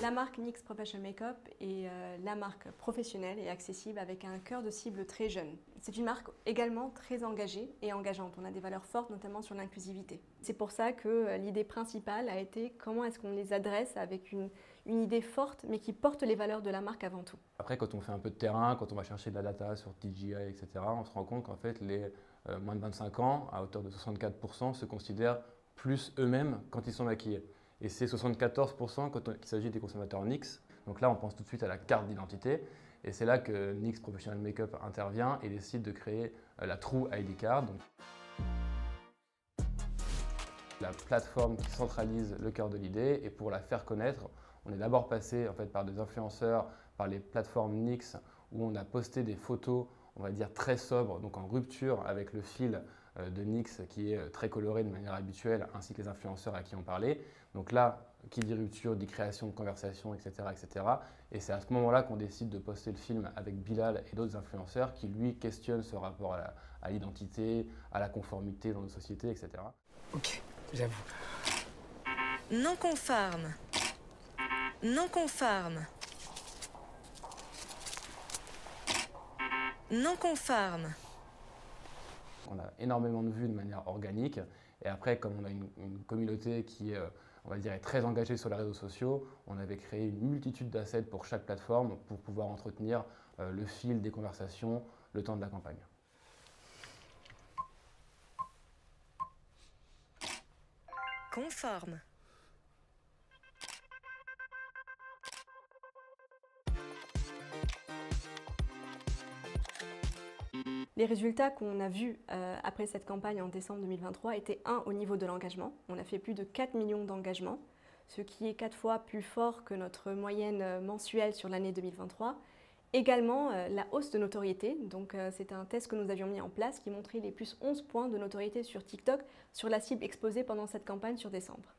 La marque NYX Professional Makeup est la marque professionnelle et accessible avec un cœur de cible très jeune. C'est une marque également très engagée et engageante. On a des valeurs fortes, notamment sur l'inclusivité. C'est pour ça que l'idée principale a été comment est-ce qu'on les adresse avec une idée forte, mais qui porte les valeurs de la marque avant tout. Après, quand on fait un peu de terrain, quand on va chercher de la data sur TGI, etc., on se rend compte qu'en fait, les moins de 25 ans, à hauteur de 64%, se considèrent plus eux-mêmes quand ils sont maquillés. Et c'est 74% quand il s'agit des consommateurs NYX. Donc là, on pense tout de suite à la carte d'identité. Et c'est là que NYX Professional Makeup intervient et décide de créer la True ID Card. Donc, la plateforme qui centralise le cœur de l'idée. Et pour la faire connaître, on est d'abord passé en fait, par des influenceurs, par les plateformes NYX, où on a posté des photos, on va dire très sobres, donc en rupture avec le fil de NYX qui est très coloré de manière habituelle, ainsi que les influenceurs à qui on parlait. Donc là, qui dit rupture, dit création de conversation, etc. etc. Et c'est à ce moment-là qu'on décide de poster le film avec Bilal et d'autres influenceurs qui, lui, questionnent ce rapport à l'identité, à la conformité dans nos sociétés, etc. Ok, j'avoue. Non conforme. Non conforme. Non conforme. On a énormément de vues de manière organique et après, comme on a une communauté qui on va dire, est très engagée sur les réseaux sociaux, on avait créé une multitude d'assets pour chaque plateforme pour pouvoir entretenir le fil des conversations le temps de la campagne. Conforme. Les résultats qu'on a vus après cette campagne en décembre 2023 étaient au niveau de l'engagement. On a fait plus de 4 millions d'engagements, ce qui est 4 fois plus fort que notre moyenne mensuelle sur l'année 2023. Également, la hausse de notoriété. Donc, c'est un test que nous avions mis en place qui montrait les plus 11 points de notoriété sur TikTok sur la cible exposée pendant cette campagne sur décembre.